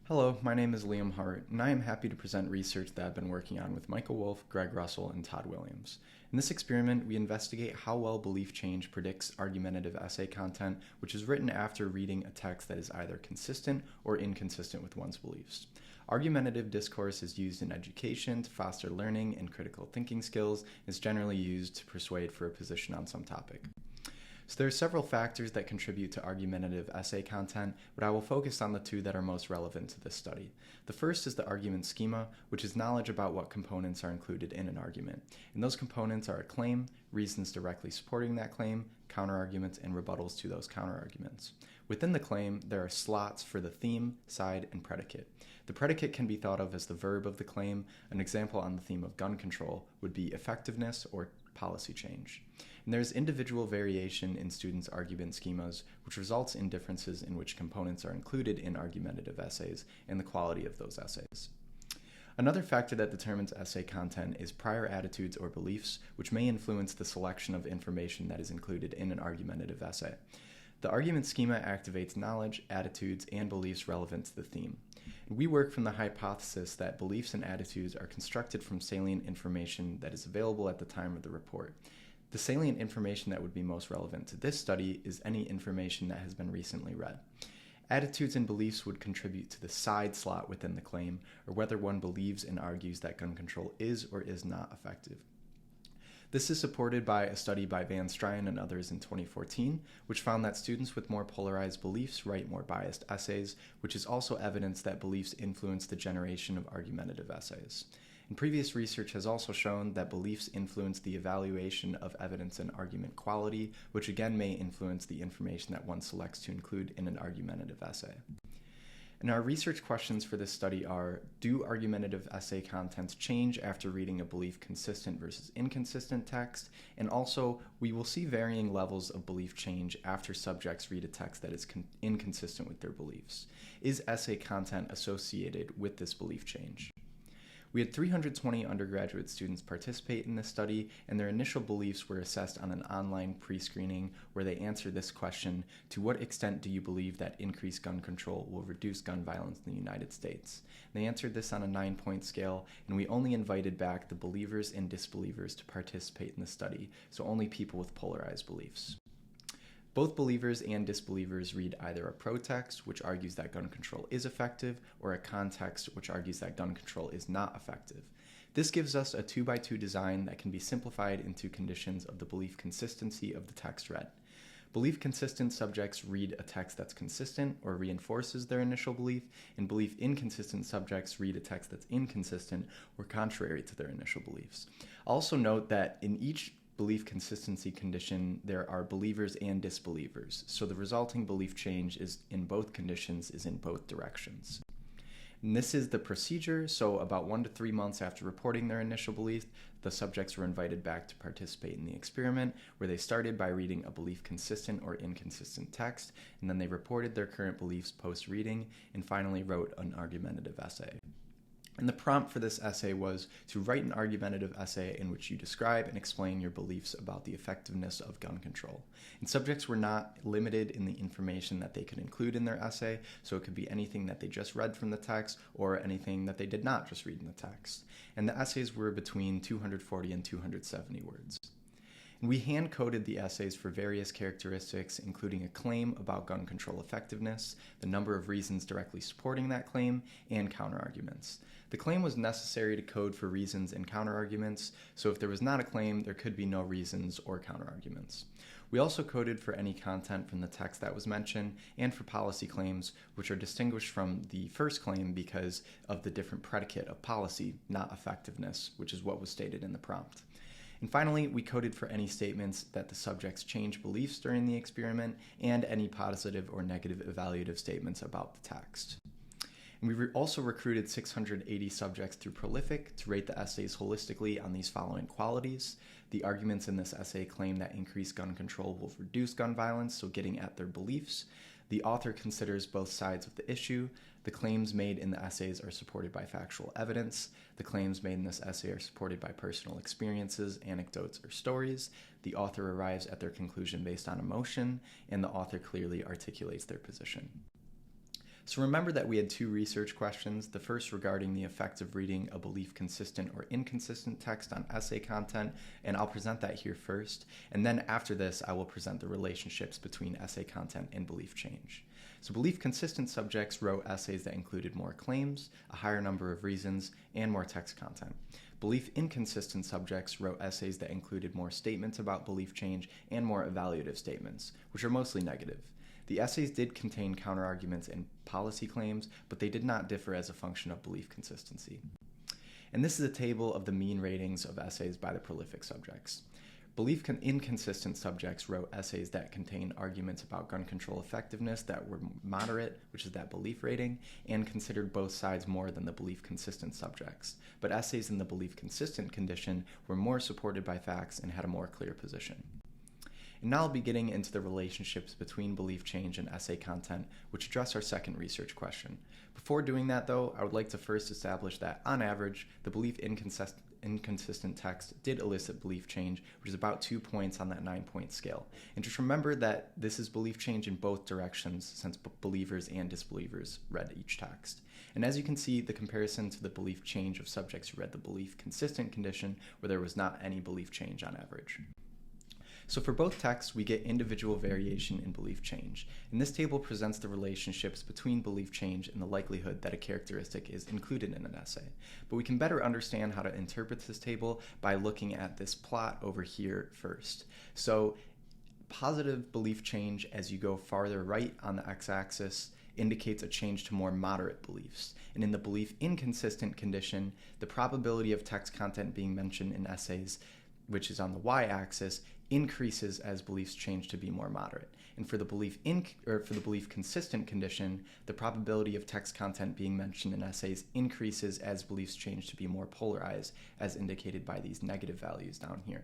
Hello, my name is Liam Hart, and I am happy to present research that I've been working on with Michael Wolff, Greg Russell, and Todd Williams. In this experiment, we investigate how well belief change predicts argumentative essay content, which is written after reading a text that is either consistent or inconsistent with one's beliefs. Argumentative discourse is used in education to foster learning and critical thinking skills, and is generally used to persuade for a position on some topic. So there are several factors that contribute to argumentative essay content, but I will focus on the two that are most relevant to this study. The first is the argument schema, which is knowledge about what components are included in an argument. And those components are a claim, reasons directly supporting that claim, counterarguments, and rebuttals to those counterarguments. Within the claim, there are slots for the theme, side, and predicate. The predicate can be thought of as the verb of the claim. An example on the theme of gun control would be effectiveness or policy change. And there's individual variation in students' argument schemas, which results in differences in which components are included in argumentative essays and the quality of those essays. Another factor that determines essay content is prior attitudes or beliefs, which may influence the selection of information that is included in an argumentative essay. The argument schema activates knowledge, attitudes, and beliefs relevant to the theme. We work from the hypothesis that beliefs and attitudes are constructed from salient information that is available at the time of the report. The salient information that would be most relevant to this study is any information that has been recently read. Attitudes and beliefs would contribute to the side slot within the claim, or whether one believes and argues that gun control is or is not effective. This is supported by a study by Van Stryen and others in 2014, which found that students with more polarized beliefs write more biased essays, which is also evidence that beliefs influence the generation of argumentative essays. And previous research has also shown that beliefs influence the evaluation of evidence and argument quality, which again may influence the information that one selects to include in an argumentative essay. And our research questions for this study are, do argumentative essay contents change after reading a belief consistent versus inconsistent text? And also, we will see varying levels of belief change after subjects read a text that is inconsistent with their beliefs. Is essay content associated with this belief change? We had 320 undergraduate students participate in this study, and their initial beliefs were assessed on an online pre-screening where they answered this question: to what extent do you believe that increased gun control will reduce gun violence in the United States? And they answered this on a 9-point scale, and we only invited back the believers and disbelievers to participate in the study, so only people with polarized beliefs. Both believers and disbelievers read either a pro-text, which argues that gun control is effective, or a context, which argues that gun control is not effective. This gives us a 2x2 design that can be simplified into conditions of the belief consistency of the text read. Belief-consistent subjects read a text that's consistent or reinforces their initial belief, and belief-inconsistent subjects read a text that's inconsistent or contrary to their initial beliefs. Also note that in each belief consistency condition, there are believers and disbelievers, so the resulting belief change is in both conditions is in both directions. And this is the procedure, so about 1 to 3 months after reporting their initial belief, the subjects were invited back to participate in the experiment, where they started by reading a belief consistent or inconsistent text, and then they reported their current beliefs post-reading, and finally wrote an argumentative essay. And the prompt for this essay was to write an argumentative essay in which you describe and explain your beliefs about the effectiveness of gun control. And subjects were not limited in the information that they could include in their essay, so it could be anything that they just read from the text or anything that they did not just read in the text. And the essays were between 240 and 270 words. And we hand-coded the essays for various characteristics, including a claim about gun control effectiveness, the number of reasons directly supporting that claim, and counterarguments. The claim was necessary to code for reasons and counterarguments, so if there was not a claim, there could be no reasons or counterarguments. We also coded for any content from the text that was mentioned, and for policy claims, which are distinguished from the first claim because of the different predicate of policy, not effectiveness, which is what was stated in the prompt. And finally, we coded for any statements that the subjects change beliefs during the experiment, and any positive or negative evaluative statements about the text. And we also recruited 680 subjects through Prolific to rate the essays holistically on these following qualities. The arguments in this essay claim that increased gun control will reduce gun violence, so getting at their beliefs. The author considers both sides of the issue. The claims made in the essays are supported by factual evidence. The claims made in this essay are supported by personal experiences, anecdotes, or stories. The author arrives at their conclusion based on emotion, and the author clearly articulates their position. So remember that we had two research questions, the first regarding the effects of reading a belief-consistent or inconsistent text on essay content, and I'll present that here first, and then after this I will present the relationships between essay content and belief change. So belief-consistent subjects wrote essays that included more claims, a higher number of reasons, and more text content. Belief-inconsistent subjects wrote essays that included more statements about belief change and more evaluative statements, which are mostly negative. The essays did contain counterarguments and policy claims, but they did not differ as a function of belief consistency. And this is a table of the mean ratings of essays by the prolific subjects. Belief-inconsistent subjects wrote essays that contained arguments about gun control effectiveness that were moderate, which is that belief rating, and considered both sides more than the belief-consistent subjects. But essays in the belief-consistent condition were more supported by facts and had a more clear position. And now I'll be getting into the relationships between belief change and essay content, which address our second research question. Before doing that, though, I would like to first establish that, on average, the belief-inconsistent text did elicit belief change, which is about 2 points on that 9-point scale. And just remember that this is belief change in both directions, since believers and disbelievers read each text. And as you can see, the comparison to the belief change of subjects who read the belief-consistent condition, where there was not any belief change on average. So for both texts, we get individual variation in belief change. And this table presents the relationships between belief change and the likelihood that a characteristic is included in an essay. But we can better understand how to interpret this table by looking at this plot over here first. So positive belief change as you go farther right on the x-axis indicates a change to more moderate beliefs. And in the belief inconsistent condition, the probability of text content being mentioned in essays, which is on the y-axis, increases as beliefs change to be more moderate. And for the belief consistent condition, the probability of text content being mentioned in essays increases as beliefs change to be more polarized, as indicated by these negative values down here.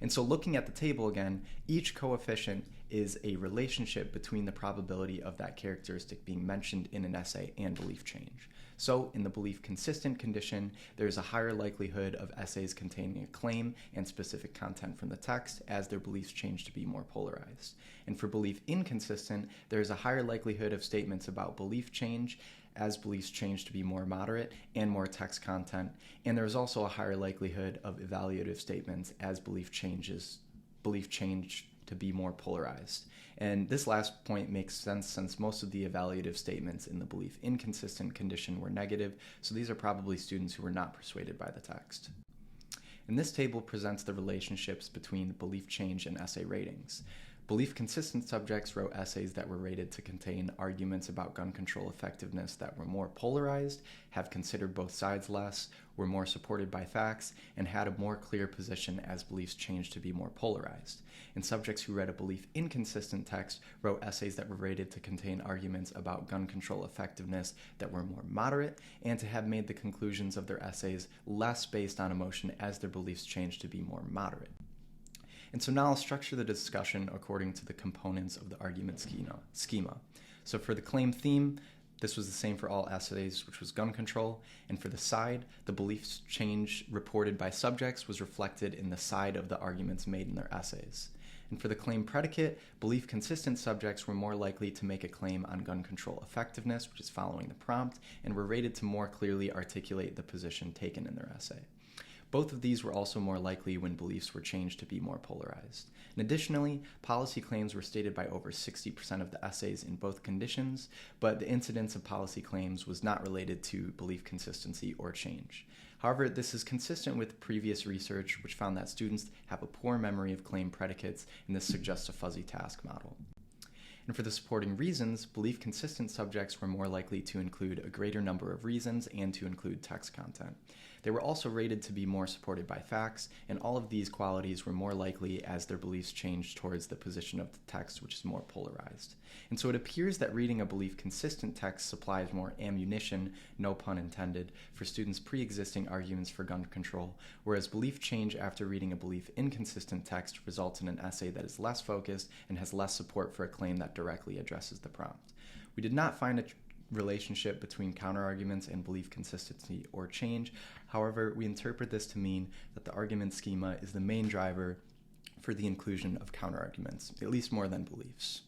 And so looking at the table again, each coefficient is a relationship between the probability of that characteristic being mentioned in an essay and belief change. So in the belief consistent condition, there's a higher likelihood of essays containing a claim and specific content from the text as their beliefs change to be more polarized. And for belief inconsistent, there's a higher likelihood of statements about belief change as beliefs change to be more moderate and more text content. And there's also a higher likelihood of evaluative statements as belief change to be more polarized. And this last point makes sense since most of the evaluative statements in the belief inconsistent condition were negative, so these are probably students who were not persuaded by the text. And this table presents the relationships between belief change and essay ratings. Belief-consistent subjects wrote essays that were rated to contain arguments about gun control effectiveness that were more polarized, have considered both sides less, were more supported by facts, and had a more clear position as beliefs changed to be more polarized. And subjects who read a belief-inconsistent text wrote essays that were rated to contain arguments about gun control effectiveness that were more moderate, and to have made the conclusions of their essays less based on emotion as their beliefs changed to be more moderate. And so now I'll structure the discussion according to the components of the argument schema. So for the claim theme, this was the same for all essays, which was gun control. And for the side, the beliefs change reported by subjects was reflected in the side of the arguments made in their essays. And for the claim predicate, belief-consistent subjects were more likely to make a claim on gun control effectiveness, which is following the prompt, and were rated to more clearly articulate the position taken in their essay. Both of these were also more likely when beliefs were changed to be more polarized. And additionally, policy claims were stated by over 60% of the essays in both conditions, but the incidence of policy claims was not related to belief consistency or change. However, this is consistent with previous research, which found that students have a poor memory of claim predicates, and this suggests a fuzzy task model. And for the supporting reasons, belief-consistent subjects were more likely to include a greater number of reasons and to include text content. They were also rated to be more supported by facts, and all of these qualities were more likely as their beliefs changed towards the position of the text, which is more polarized. And so it appears that reading a belief-consistent text supplies more ammunition, no pun intended, for students' pre-existing arguments for gun control, whereas belief change after reading a belief-inconsistent text results in an essay that is less focused and has less support for a claim that directly addresses the prompt. We did not find a relationship between counterarguments and belief consistency or change. However, we interpret this to mean that the argument schema is the main driver for the inclusion of counterarguments, at least more than beliefs.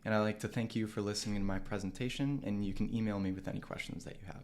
And I'd like to thank you for listening to my presentation, and you can email me with any questions that you have.